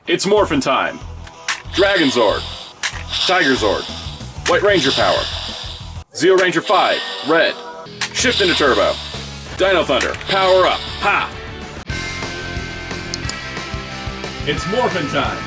It's Morphin' time. Dragonzord, Tigerzord, White Ranger power, Zeo Ranger 5, red, shift into turbo, Dino Thunder, power up, ha! It's Morphin' time.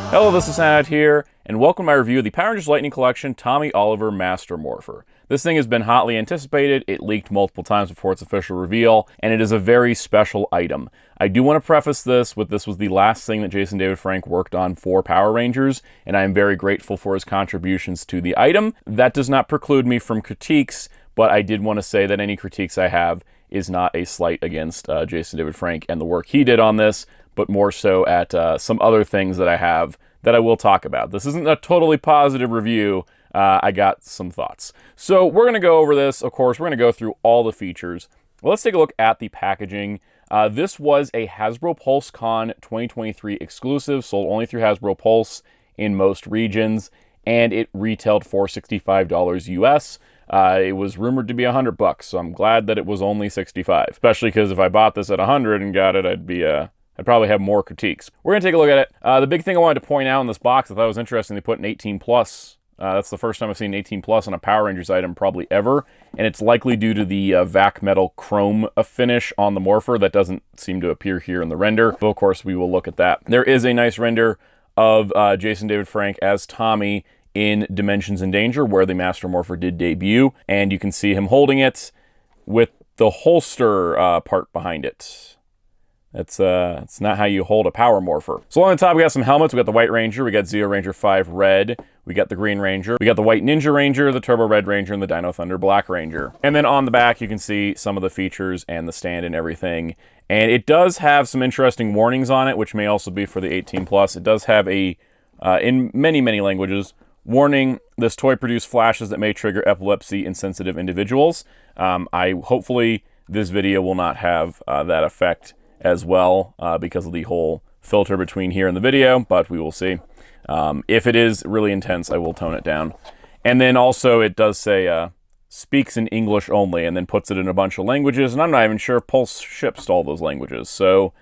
Hello, this is Soundout here, and welcome to my review of the Power Rangers Lightning Collection Tommy Oliver Master Morpher. This thing has been hotly anticipated, it leaked multiple times before its official reveal, and it is a very special item. I do want to preface this with this was the last thing that Jason David Frank worked on for Power Rangers, and I am very grateful for his contributions to the item. That does not preclude me from critiques, but I did want to say that any critiques I have is not a slight against Jason David Frank and the work he did on this, but more so at some other things that I have that I will talk about. This isn't a totally positive review. I got some thoughts. So we're going to go over this. Of course, we're going to go through all the features. Well, let's take a look at the packaging. This was a Hasbro PulseCon 2023 exclusive, sold only through Hasbro Pulse in most regions, and it retailed for $65 US. It was rumored to be $100, so I'm glad that it was only $65. Especially because if I bought this at $100 and got it, I'd probably have more critiques. We're going to take a look at it. The big thing I wanted to point out in this box, I thought was interesting, they put an 18+. That's the first time I've seen an 18+ on a Power Rangers item probably ever, and it's likely due to the vac metal chrome finish on the Morpher that doesn't seem to appear here in the render. But of course, we will look at that. There is a nice render of Jason David Frank as Tommy in Dimensions in Danger, where the Master Morpher did debut, and you can see him holding it with the holster part behind it. It's not how you hold a Power Morpher. So on the top, we got some helmets. We got the White Ranger, we got Zeo Ranger 5 Red, we got the Green Ranger, we got the White Ninja Ranger, the Turbo Red Ranger, and the Dino Thunder Black Ranger. And then on the back, you can see some of the features and the stand and everything. And it does have some interesting warnings on it, which may also be for the 18+. It does have a, in many languages, warning, this toy produced flashes that may trigger epilepsy in sensitive individuals. Hopefully this video will not have that effect as well because of the whole filter between here and the video, but we will see. If it is really intense, I will tone it down. And then also it does say speaks in English only, and then puts it in a bunch of languages, and I'm not even sure if Pulse ships to all those languages. So,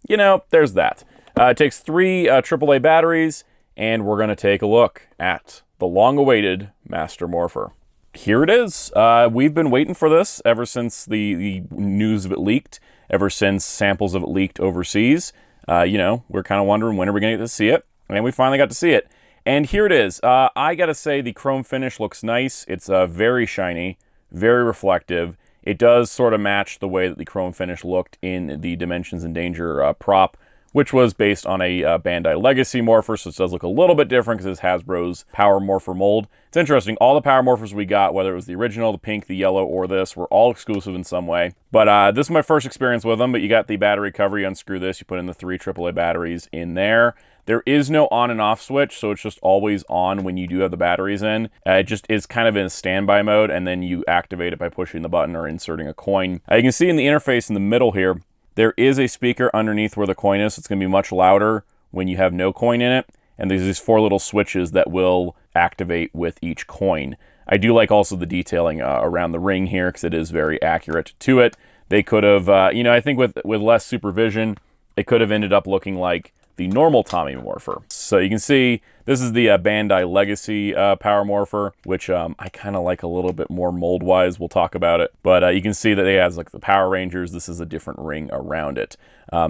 you know, there's that. It takes 3 AAA batteries, and we're going to take a look at the long-awaited Master Morpher. Here it is. We've been waiting for this ever since the news of it leaked, ever since samples of it leaked overseas. You know, we're kind of wondering when are we going to get to see it, and we finally got to see it. And here it is. I got to say the chrome finish looks nice. It's very shiny, very reflective. It does sort of match the way that the chrome finish looked in the Dimensions in Danger prop, which was based on a Bandai Legacy Morpher, so it does look a little bit different because it's Hasbro's Power Morpher mold. It's interesting, all the Power Morphers we got, whether it was the original, the pink, the yellow, or this, were all exclusive in some way. But this is my first experience with them, but you got the battery cover, you unscrew this, you put in the 3 AAA batteries in there. There is no on and off switch, so it's just always on when you do have the batteries in. It just is kind of in standby mode, and then you activate it by pushing the button or inserting a coin. You can see in the interface in the middle here, there is a speaker underneath where the coin is. So it's going to be much louder when you have no coin in it. And there's these 4 little switches that will activate with each coin. I do like also the detailing around the ring here because it is very accurate to it. They could have, you know, I think with less supervision, it could have ended up looking like the normal Tommy Morpher. So you can see this is the Bandai Legacy Power Morpher, which I kind of like a little bit more mold-wise. We'll talk about it. But you can see that it has like the Power Rangers. This is a different ring around it.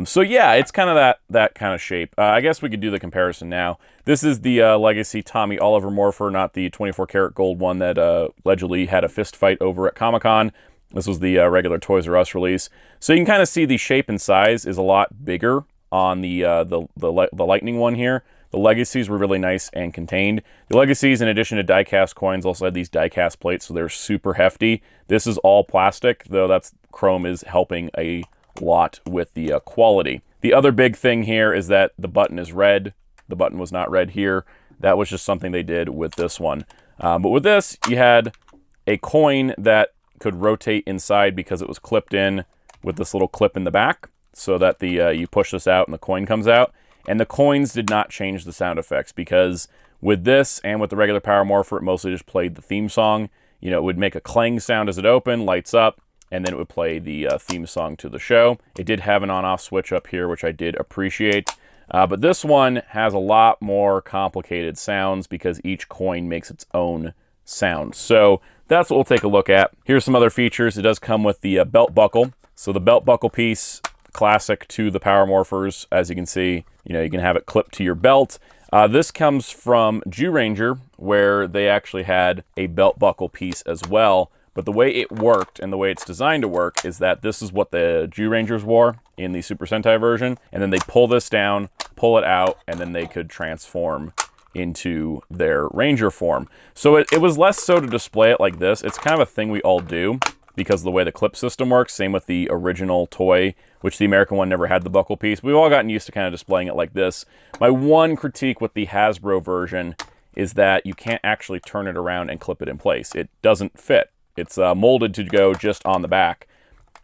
So yeah, it's kind of that kind of shape. I guess we could do the comparison now. This is the Legacy Tommy Oliver Morpher, not the 24 karat gold one that allegedly had a fist fight over at Comic-Con. This was the regular Toys R Us release. So you can kind of see the shape and size is a lot bigger on the Lightning one here. The Legacies were really nice and contained. The Legacies, in addition to die-cast coins, also had these die-cast plates, so they're super hefty. This is all plastic, though that's chrome is helping a lot with the quality. The other big thing here is that the button is red. The button was not red here. That was just something they did with this one. But with this, you had a coin that could rotate inside because it was clipped in with this little clip in the back, so that you push this out and the coin comes out. And the coins did not change the sound effects because with this and with the regular Power Morpher, it mostly just played the theme song. You know, it would make a clang sound as it opened, lights up, and then it would play the theme song to the show. It did have an on-off switch up here, which I did appreciate. But this one has a lot more complicated sounds because each coin makes its own sound. So that's what we'll take a look at. Here's some other features. It does come with the belt buckle. So the belt buckle piece, classic to the Power Morphers, as you can see, you can have it clipped to your belt. This comes from Zyuranger, where they actually had a belt buckle piece as well. But the way it worked and the way it's designed to work is that this is what the Zyurangers wore in the Super Sentai version. And then they pull this down, pull it out, and then they could transform into their Ranger form. So it was less so to display it like this. It's kind of a thing we all do because of the way the clip system works. Same with the original toy, which the American one never had the buckle piece. We've all gotten used to kind of displaying it like this. My one critique with the Hasbro version is that you can't actually turn it around and clip it in place. It doesn't fit. It's molded to go just on the back,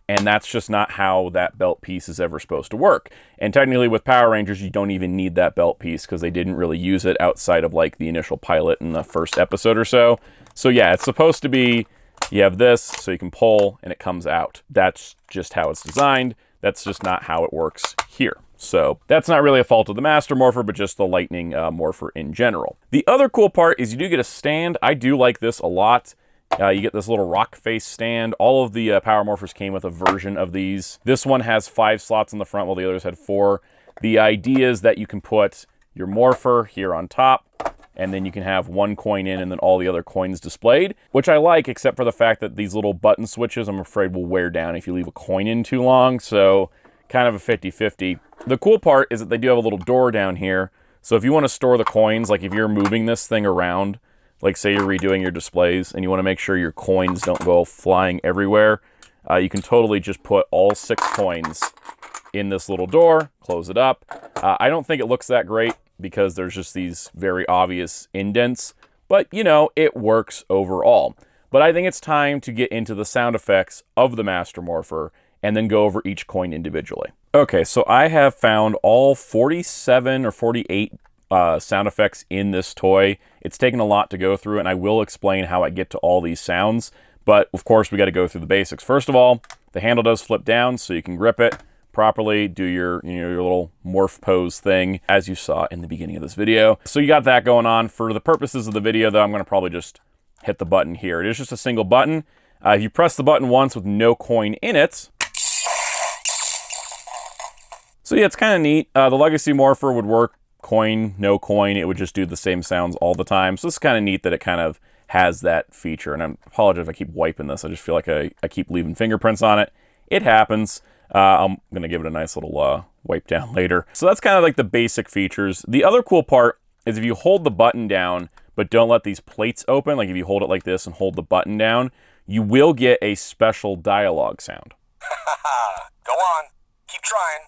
and that's just not how that belt piece is ever supposed to work. And technically with Power Rangers, you don't even need that belt piece because they didn't really use it outside of like the initial pilot in the first episode or so. So yeah, it's supposed to be, you have this so you can pull and it comes out. That's just how it's designed. That's just not how it works here. So that's not really a fault of the Master Morpher, but just the Lightning Morpher in general. The other cool part is you do get a stand. I do like this a lot. You get this little rock face stand. All of the Power Morphers came with a version of these. This one has 5 slots in the front while the others had 4. The idea is that you can put your Morpher here on top, and then you can have 1 coin in and then all the other coins displayed, which I like, except for the fact that these little button switches, I'm afraid, will wear down if you leave a coin in too long, so kind of a 50-50. The cool part is that they do have a little door down here, so if you want to store the coins, like if you're moving this thing around, like say you're redoing your displays and you want to make sure your coins don't go flying everywhere, you can totally just put all 6 coins in this little door, close it up. I don't think it looks that great because there's just these very obvious indents, but it works overall. But I think it's time to get into the sound effects of the Master Morpher and then go over each coin individually. Okay, so I have found all 47 or 48 sound effects in this toy. It's taken a lot to go through, and I will explain how I get to all these sounds, but of course we got to go through the basics. First of all, the handle does flip down so you can grip it properly, do your your little morph pose thing as you saw in the beginning of this video. So you got that going on. For the purposes of the video though, I'm going to probably just hit the button here. It is just a single button. If you press the button once with no coin in it, so yeah, it's kind of neat. The Legacy Morpher would work coin, no coin, it would just do the same sounds all the time. So it's kind of neat that it kind of has that feature. And I apologize if I keep wiping this. I just feel like I keep leaving fingerprints on it. It happens. I'm going to give it a nice little wipe down later. So that's kind of like the basic features. The other cool part is if you hold the button down, but don't let these plates open, like if you hold it like this and hold the button down, you will get a special dialogue sound. Go on, keep trying,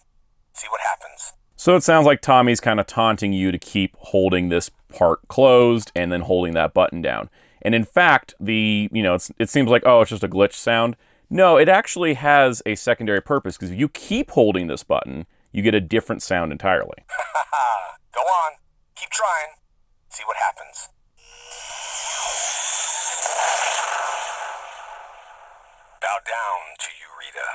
see what happens. So it sounds like Tommy's kind of taunting you to keep holding this part closed and then holding that button down. And in fact, it seems like, oh, it's just a glitch sound. No, it actually has a secondary purpose, because if you keep holding this button, you get a different sound entirely. Go on, keep trying, see what happens. Bow down to you, Rita.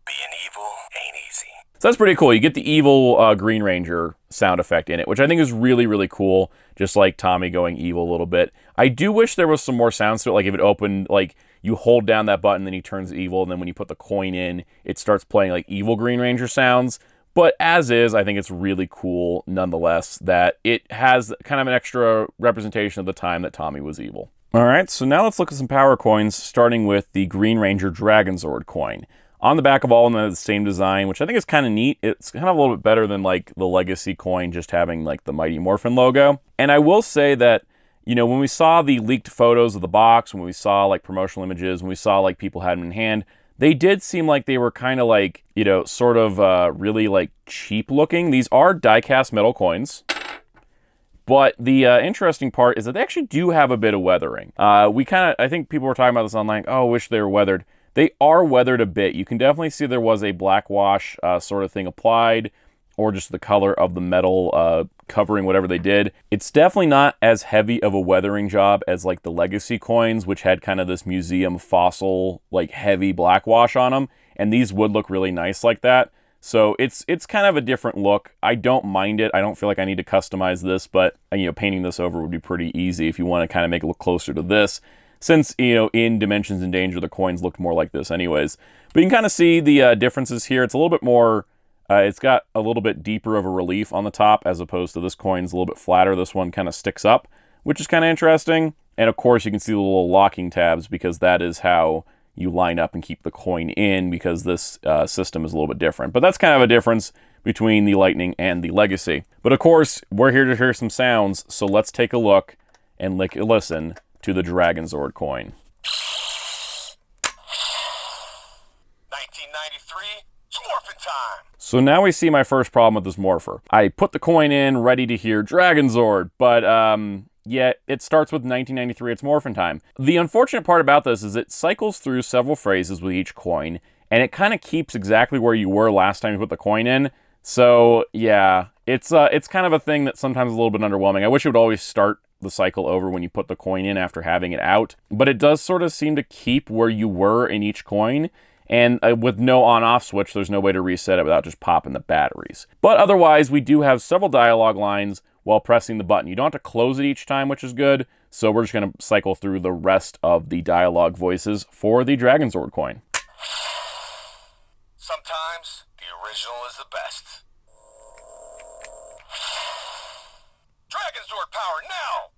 Being evil ain't easy. So that's pretty cool. You get the evil Green Ranger sound effect in it, which I think is really, really cool. Just like Tommy going evil a little bit. I do wish there was some more sounds to it. Like if it opened, like you hold down that button, then he turns evil. And then when you put the coin in, it starts playing like evil Green Ranger sounds. But as is, I think it's really cool nonetheless that it has kind of an extra representation of the time that Tommy was evil. All right, so now let's look at some power coins, starting with the Green Ranger Dragonzord coin. On the back of all of them, the same design, which I think is kind of neat. It's kind of a little bit better than like the Legacy coin just having like the Mighty Morphin logo. And I will say that, when we saw the leaked photos of the box, when we saw like promotional images, when we saw like people had them in hand, they did seem like they were kind of like, sort of really like cheap looking. These are die-cast metal coins. But the interesting part is that they actually do have a bit of weathering. I think people were talking about this online, oh, wish they were weathered. They are weathered a bit. You can definitely see there was a black wash sort of thing applied. or just the color of the metal covering whatever they did. It's definitely not as heavy of a weathering job as like the legacy coins, which had kind of this museum fossil, like heavy black wash on them. And these would look really nice like that. So it's kind of a different look. I don't mind it. I don't feel like I need to customize this, but you know, painting this over would be pretty easy if you want to kind of make it look closer to this. Since, you know, in Dimensions in Danger, the coins looked more like this anyways. But you can kind of see the differences here. It's a little bit more, it's got a little bit deeper of a relief on the top as opposed to this coin's a little bit flatter. This one kind of sticks up, which is kind of interesting. And of course, you can see the little locking tabs because that is how you line up and keep the coin in, because this system is a little bit different. But that's kind of a difference between the Lightning and the Legacy. But of course, we're here to hear some sounds, so let's take a look and listen to the Dragonzord coin. 1993, it's morphin' time! So now we see my first problem with this Morpher. I put the coin in, ready to hear Dragonzord, but yeah, it starts with 1993, it's morphin' time. The unfortunate part about this is it cycles through several phrases with each coin, and it kind of keeps exactly where you were last time you put the coin in. So yeah, it's kind of a thing that sometimes is a little bit underwhelming. I wish it would always start the cycle over when you put the coin in after having it out, but it does sort of seem to keep where you were in each coin. And with no on-off switch, there's no way to reset it without just popping the batteries. But otherwise, we do have several dialogue lines while pressing the button. You don't have to close it each time, which is good. So we're just going to cycle through the rest of the dialogue voices for the Dragonzord coin. Sometimes the original is the best. Dragonzord power now!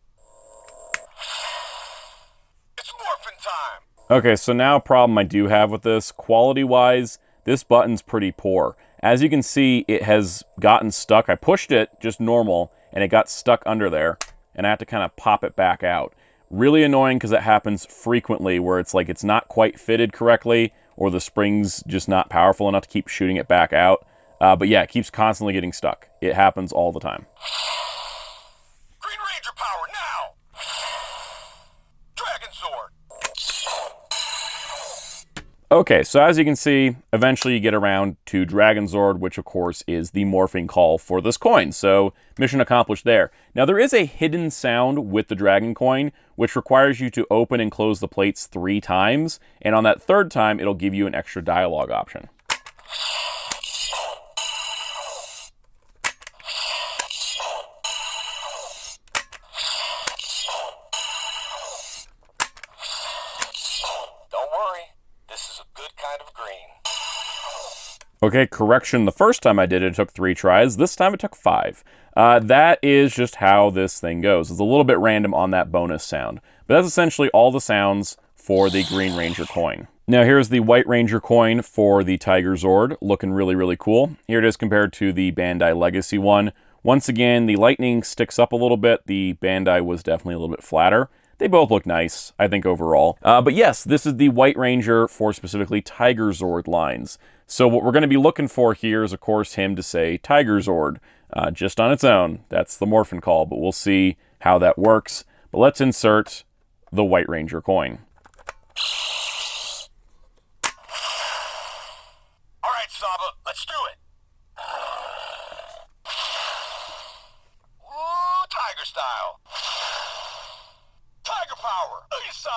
It's morphin' time! Okay, so now a problem I do have with this, quality-wise, this button's pretty poor. As you can see, it has gotten stuck. I pushed it just normal, and it got stuck under there, and I have to kind of pop it back out. Really annoying because it happens frequently where it's like it's not quite fitted correctly, or the spring's just not powerful enough to keep shooting it back out. But yeah, it keeps constantly getting stuck. It happens all the time. Green Ranger power now! Dragonzord! Okay, so as you can see, eventually you get around to Dragonzord, which of course is the morphing call for this coin. So mission accomplished there. Now there is a hidden sound with the Dragon coin, which requires you to open and close the plates 3 times. And on that 3rd time, it'll give you an extra dialogue option. Okay, correction, the first time I did it, it took 3 tries. This time it took 5. That is just how this thing goes. It's a little bit random on that bonus sound. But that's essentially all the sounds for the Green Ranger coin. Now here's the White Ranger coin for the Tigerzord, looking really, really cool. Here it is compared to the Bandai Legacy one. Once again, the lightning sticks up a little bit. The Bandai was definitely a little bit flatter. They both look nice, I think, overall. But yes, this is the White Ranger for specifically Tigerzord lines. So what we're going to be looking for here is, of course, him to say Tigerzord just on its own. That's the morphin call, but we'll see how that works. But let's insert the White Ranger coin. All right, Saba, let's do it. Ooh, tiger style. Tiger power. Lisa.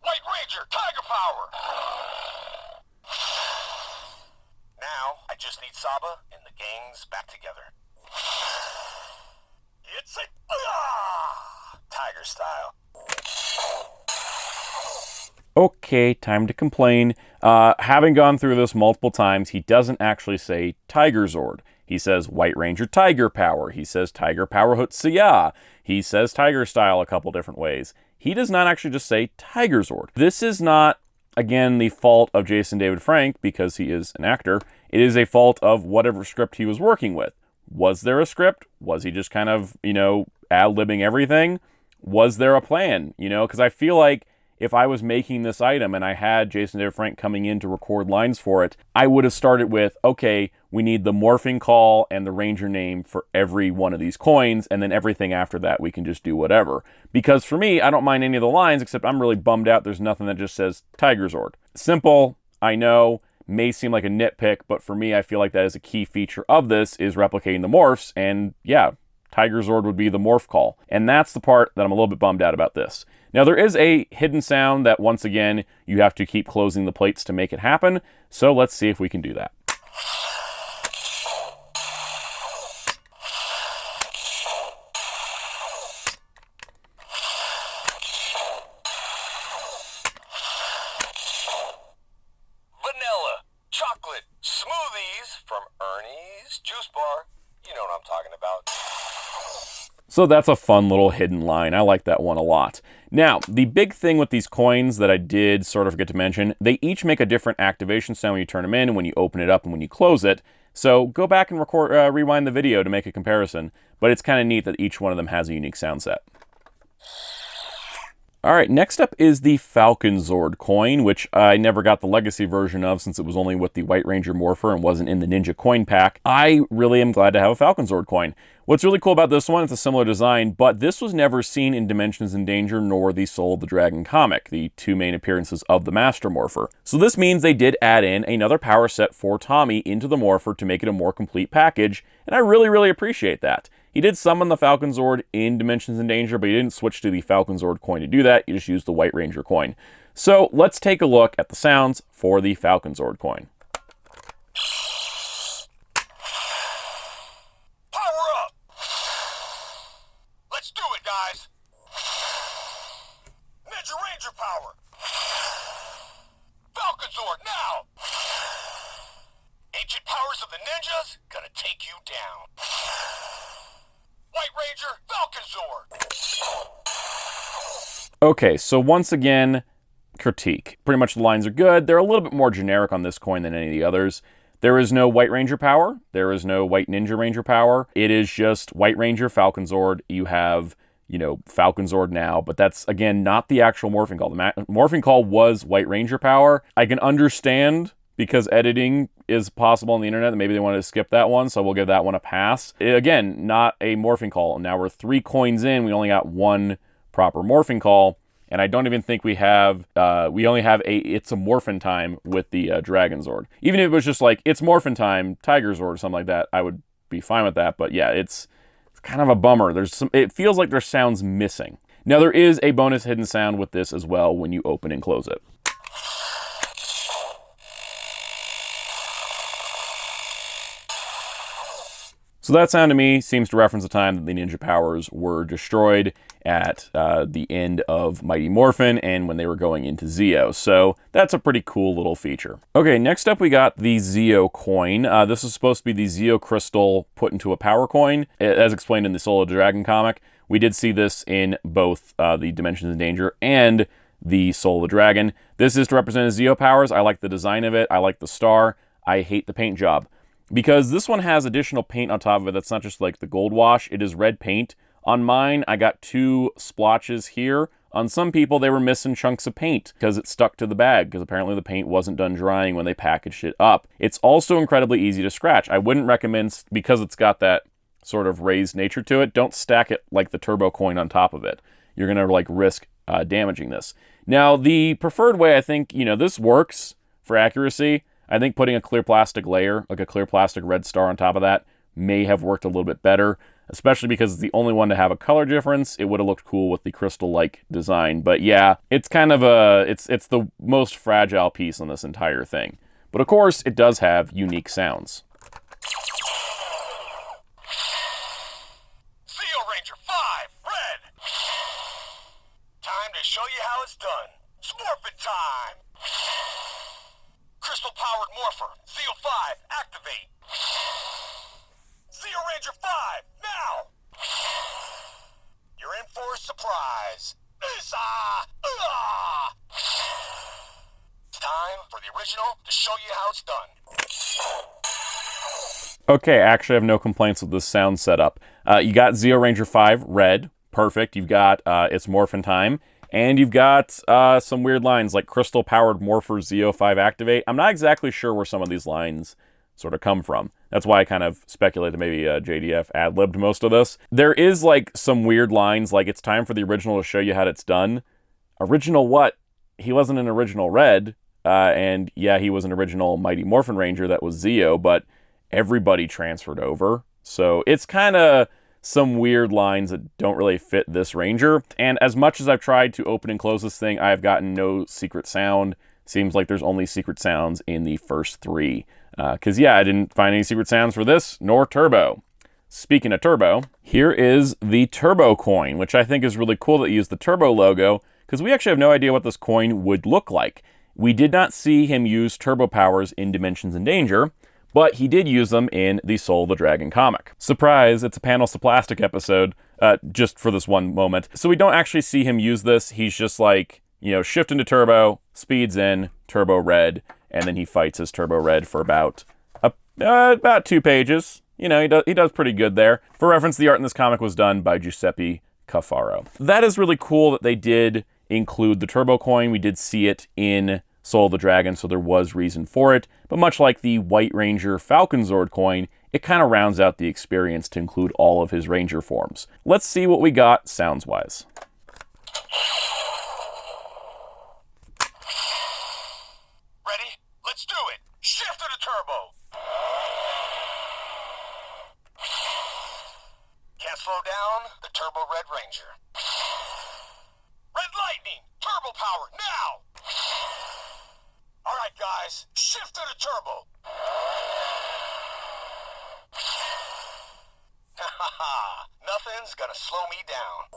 White Ranger, tiger power. Now, I just need Saba and the gangs back together. It's a tiger style. Okay, time to complain. Having gone through this multiple times, he doesn't actually say Tigerzord. He says White Ranger Tiger Power. He says Tiger Power Hutsuya. He says Tiger Style a couple different ways. He does not actually just say Tigerzord. This is not, again, the fault of Jason David Frank, because he is an actor. It is a fault of whatever script he was working with. Was there a script? Was he just kind of, ad-libbing everything? Was there a plan? Because I feel like if I was making this item and I had Jason David Frank coming in to record lines for it, I would have started with, okay, we need the morphing call and the ranger name for every one of these coins, and then everything after that we can just do whatever. Because for me, I don't mind any of the lines, except I'm really bummed out there's nothing that just says Tigerzord. Simple, I know. may seem like a nitpick, but for me, I feel like that is a key feature of this, is replicating the morphs, and yeah, Tigerzord would be the morph call. And that's the part that I'm a little bit bummed out about this. Now, there is a hidden sound that, once again, you have to keep closing the plates to make it happen, so let's see if we can do that. Vanilla, chocolate, smoothies from Ernie's Juice Bar. You know what I'm talking about. So that's a fun little hidden line. I like that one a lot. Now, the big thing with these coins that I did sort of forget to mention, they each make a different activation sound when you turn them in, when you open it up, and when you close it. So go back and rewind the video to make a comparison. But it's kind of neat that each one of them has a unique sound set. All right, next up is the Falconzord coin, which I never got the legacy version of since it was only with the White Ranger Morpher and wasn't in the Ninja coin pack. I really am glad to have a Falconzord coin. What's really cool about this one, it's a similar design, but this was never seen in Dimensions in Danger nor the Soul of the Dragon comic, the two main appearances of the Master Morpher. So this means they did add in another power set for Tommy into the Morpher to make it a more complete package, and I really appreciate that. He did summon the Falconzord in Dimensions in Danger, but he didn't switch to the Falconzord coin to do that. He just used the White Ranger coin. So let's take a look at the sounds for the Falconzord coin. Power up! Let's do it, guys! Ninja Ranger power! Falconzord now! Ancient powers of the ninjas gonna take you down. White Ranger, Falconzord! Okay, so once again, critique. Pretty much the lines are good. They're a little bit more generic on this coin than any of the others. There is no White Ranger power. There is no White Ninja Ranger power. It is just White Ranger, Falconzord. You have, you know, Falconzord now, but that's, again, not the actual morphing call. The morphing call was White Ranger power. I can understand, because editing is possible on the internet, that maybe they wanted to skip that one, so we'll give that one a pass. Again, not a morphing call. Now we're 3 coins in, we only got 1 proper morphing call, and I don't even think we have, we only have It's a Morphin' Time with the Dragonzord. Even if it was just like, It's Morphin' Time, Tigerzord, or something like that, I would be fine with that, but yeah, it's kind of a bummer. It feels like there's sounds missing. Now there is a bonus hidden sound with this as well when you open and close it. So that sound to me seems to reference the time that the ninja powers were destroyed at the end of Mighty Morphin and when they were going into Zeo. So that's a pretty cool little feature. Okay, next up we got the Zeo coin. This is supposed to be the Zeo crystal put into a power coin, as explained in the Soul of the Dragon comic. We did see this in both the Dimensions in Danger and the Soul of the Dragon. This is to represent his Zeo powers. I like the design of it. I like the star. I hate the paint job, because this one has additional paint on top of it that's not just like the gold wash. It is red paint. On mine, I got 2 splotches here. On some people, they were missing chunks of paint because it stuck to the bag, because apparently the paint wasn't done drying when they packaged it up. It's also incredibly easy to scratch. I wouldn't recommend, because it's got that sort of raised nature to it, don't stack it like the turbo coin on top of it. You're going to like risk damaging this. Now, the preferred way, I think, you know, this works for accuracy. I think putting a clear plastic layer, like a clear plastic red star on top of that, may have worked a little bit better, especially because it's the only one to have a color difference. It would have looked cool with the crystal-like design. But yeah, it's kind of it's the most fragile piece on this entire thing. But of course, it does have unique sounds. Zeo Ranger 5, red! Time to show you how it's done. It's morphin' time! Crystal-powered Morpher, Zeo 5, activate! Zeo Ranger 5, now! You're in for a surprise! Time for the original to show you how it's done. Okay, actually I have no complaints with this sound setup. You got Zeo Ranger 5, red, perfect. You've got It's Morphin' Time. And you've got some weird lines like crystal-powered Morpher Zeo 5 activate. I'm not exactly sure where some of these lines sort of come from. That's why I kind of speculated maybe JDF ad-libbed most of this. There is like some weird lines, like it's time for the original to show you how it's done. Original what? He wasn't an original red. And yeah, he was an original Mighty Morphin Ranger that was Zeo, but everybody transferred over. So it's kind of some weird lines that don't really fit this Ranger. And as much as I've tried to open and close this thing, I have gotten no secret sound. Seems like there's only secret sounds in the first 3. Because yeah, I didn't find any secret sounds for this, nor Turbo. Speaking of Turbo, here is the Turbo coin, which I think is really cool that you use the Turbo logo, because we actually have no idea what this coin would look like. We did not see him use turbo powers in Dimensions in Danger, but he did use them in the Soul of the Dragon comic. Surprise, it's a Panels to Plastic episode, just for this one moment. So we don't actually see him use this. He's just like, you know, shift into Turbo, speeds in, Turbo Red, and then he fights as Turbo Red for about 2 pages. You know, he does pretty good there. For reference, the art in this comic was done by Giuseppe Caffaro. That is really cool that they did include the Turbo coin. We did see it in Soul of the Dragon, so there was reason for it. But much like the White Ranger Falconzord coin, it kind of rounds out the experience to include all of his Ranger forms. Let's see what we got sounds-wise. Ready? Let's do it! Shift to the turbo! Can't slow down the Turbo Red Ranger. Red Lightning! Turbo power, now! Alright guys, shift to the turbo! Nothing's gonna slow me down.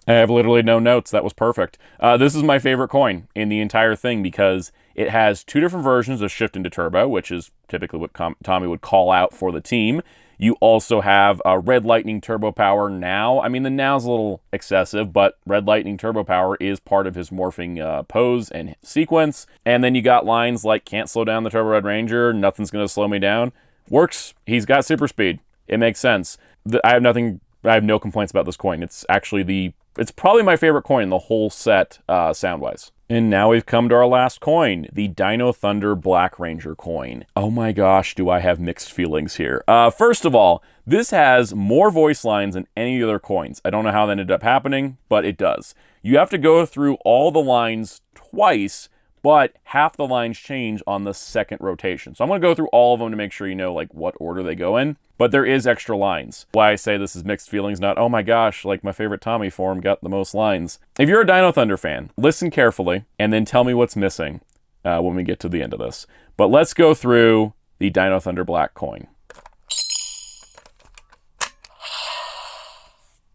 I have literally no notes. That was perfect. This is my favorite coin in the entire thing because it has 2 different versions of shift into turbo, which is typically what Tommy would call out for the team. You also have Red Lightning Turbo Power now. I mean, the now's a little excessive, but Red Lightning Turbo Power is part of his morphing pose and sequence. And then you got lines like, can't slow down the Turbo Red Ranger, nothing's going to slow me down. Works. He's got super speed. It makes sense. I have no complaints about this coin. It's actually it's probably my favorite coin in the whole set, sound-wise. And now we've come to our last coin, the Dino Thunder Black Ranger coin. Oh my gosh, do I have mixed feelings here. First of all, this has more voice lines than any other coins. I don't know how that ended up happening, but it does. You have to go through all the lines twice, but half the lines change on the second rotation. So I'm going to go through all of them to make sure you know like what order they go in. But there is extra lines. Why I say this is mixed feelings, not, oh my gosh, like my favorite Tommy form got the most lines. If you're a Dino Thunder fan, listen carefully and then tell me what's missing when we get to the end of this. But let's go through the Dino Thunder Black coin.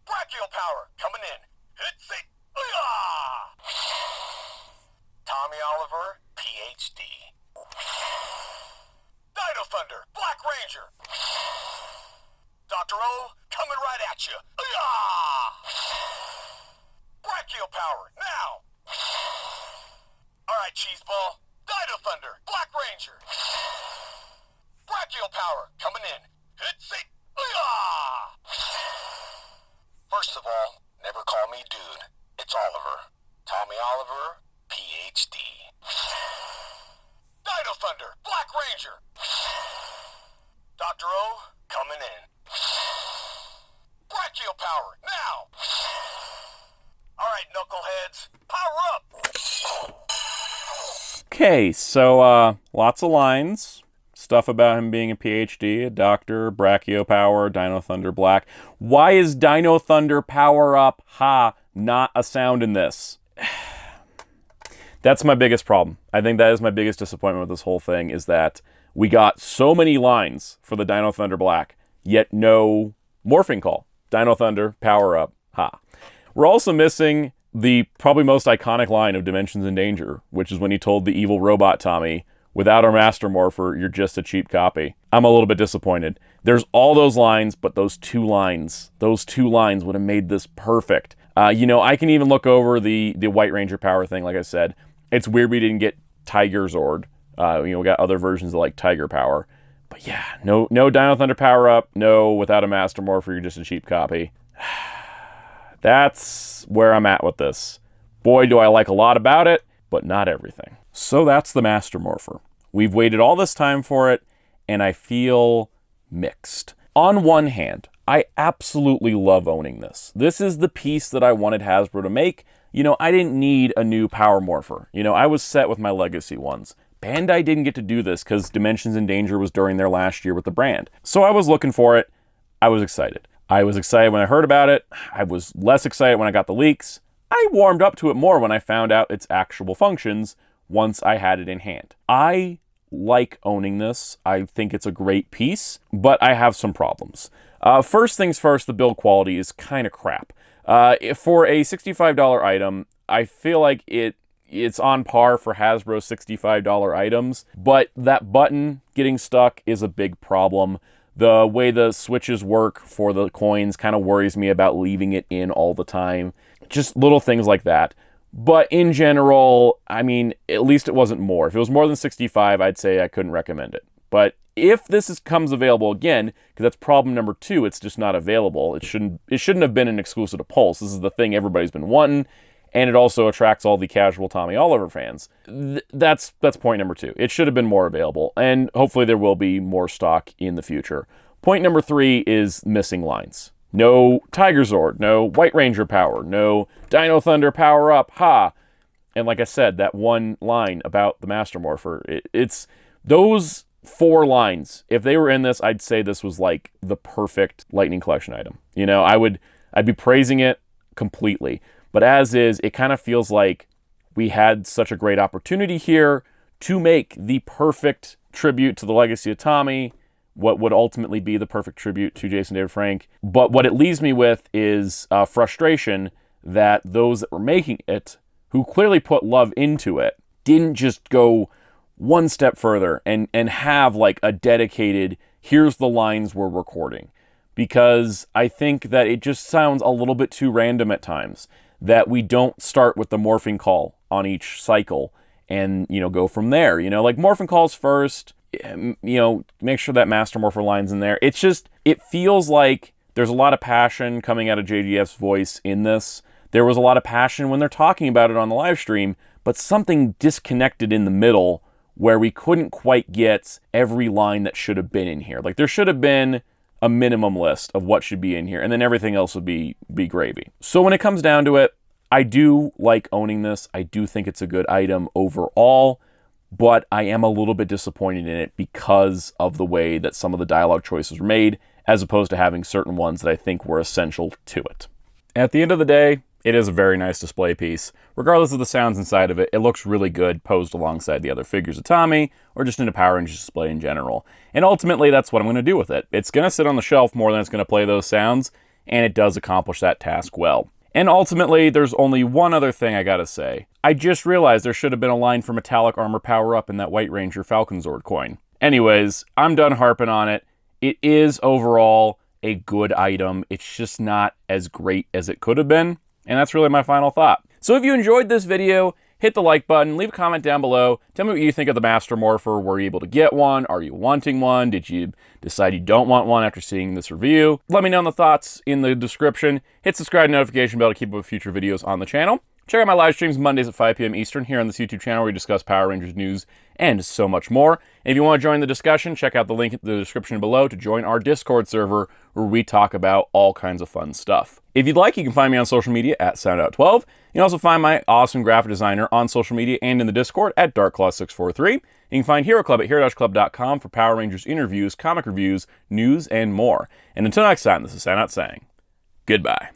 Brachial power coming in. It's it. Tommy Oliver, PhD. Dino Thunder, Black Ranger. Dr. O, coming right at you. Brachial power, now. Alright, Cheeseball. Dino Thunder, Black Ranger. Brachial power, coming in. It's it. First of all, never call me dude. It's Oliver. Tommy Oliver, PhD. Dino Thunder, Black Ranger. Dr. O, coming in. Brachial power, now! Alright, knuckleheads, power up! Okay, so lots of lines. Stuff about him being a PhD, a doctor, Brachio Power, Dino Thunder Black. Why is Dino Thunder Power Up, not a sound in this? That's my biggest problem. I think that is my biggest disappointment with this whole thing, is that we got so many lines for the Dino Thunder Black, yet no morphing call. Dino Thunder, power up, We're also missing the probably most iconic line of Dimensions in Danger, which is when he told the evil robot Tommy, without our Master Morpher, you're just a cheap copy. I'm a little bit disappointed. There's all those lines, but those two lines would have made this perfect. You know, I can even look over the White Ranger power thing, like I said. It's weird we didn't get Tigerzord. You know, we got other versions of like Tiger Power. But yeah, no Dino Thunder power up, no without a Master Morpher, you're just a cheap copy. That's where I'm at with this. Boy, do I like a lot about it, but not everything. So that's the Master Morpher. We've waited all this time for it, and I feel mixed. On one hand, I absolutely love owning this. This is the piece that I wanted Hasbro to make you know, I didn't need a new Power Morpher. You know, I was set with my legacy ones. Bandai didn't get to do this because Dimensions in Danger was during their last year with the brand. So I was looking for it. I was excited. I was excited when I heard about it. I was less excited when I got the leaks. I warmed up to it more when I found out its actual functions once I had it in hand. I like owning this. I think it's a great piece, but I have some problems. First things first, the build quality is kind of crap. For a $65 item, I feel like it's on par for Hasbro $65 items, but that button getting stuck is a big problem. The way the switches work for the coins kind of worries me about leaving it in all the time. Just little things like that. But in general, I mean, at least it wasn't more. If it was more than 65, I'd say I couldn't recommend it. But if this comes available again, because that's problem number 2, it's just not available. It shouldn't have been an exclusive to Pulse. This is the thing everybody's been wanting, and it also attracts all the casual Tommy Oliver fans. That's point number 2. It should have been more available, and hopefully there will be more stock in the future. Point number 3 is missing lines. No Tigerzord, no White Ranger power, no Dino Thunder power up, ha! And like I said, that one line about the Master Morpher, it's those 4 lines. If they were in this, I'd say this was like the perfect Lightning Collection item. You know, I'd be praising it completely. But as is, it kind of feels like we had such a great opportunity here to make the perfect tribute to the legacy of Tommy, what would ultimately be the perfect tribute to Jason David Frank. But what it leaves me with is frustration that those that were making it, who clearly put love into it, didn't just go one step further and have like a dedicated, here's the lines we're recording. Because I think that it just sounds a little bit too random at times, that we don't start with the morphing call on each cycle and, you know, go from there. You know, like morphing calls first, you know, make sure that Master Morpher line's in there. It's just, it feels like there's a lot of passion coming out of JDF's voice in this. There was a lot of passion when they're talking about it on the live stream, but something disconnected in the middle where we couldn't quite get every line that should have been in here. Like, there should have been a minimum list of what should be in here, and then everything else would be gravy. So when it comes down to it, I do like owning this. I do think it's a good item overall, but I am a little bit disappointed in it because of the way that some of the dialogue choices were made, as opposed to having certain ones that I think were essential to it. At the end of the day, it is a very nice display piece. Regardless of the sounds inside of it, it looks really good posed alongside the other figures of Tommy, or just in a Power Rangers display in general. And ultimately, that's what I'm going to do with it. It's going to sit on the shelf more than it's going to play those sounds, and it does accomplish that task well. And ultimately, there's only one other thing I gotta say. I just realized there should have been a line for Metallic Armor Power Up in that White Ranger Falconzord coin. Anyways, I'm done harping on it. It is overall a good item. It's just not as great as it could have been. And that's really my final thought. So if you enjoyed this video, hit the like button, leave a comment down below. Tell me what you think of the Master Morpher. Were you able to get one? Are you wanting one? Did you decide you don't want one after seeing this review? Let me know in the thoughts in the description. Hit subscribe and notification bell to keep up with future videos on the channel. Check out my live streams Mondays at 5 p.m. Eastern here on this YouTube channel where we discuss Power Rangers news and so much more. And if you want to join the discussion, check out the link in the description below to join our Discord server where we talk about all kinds of fun stuff. If you'd like, you can find me on social media at Soundout12. You can also find my awesome graphic designer on social media and in the Discord at DarkClaw643. You can find Hero Club at hero-club.com for Power Rangers interviews, comic reviews, news, and more. And until next time, this is Soundout saying goodbye.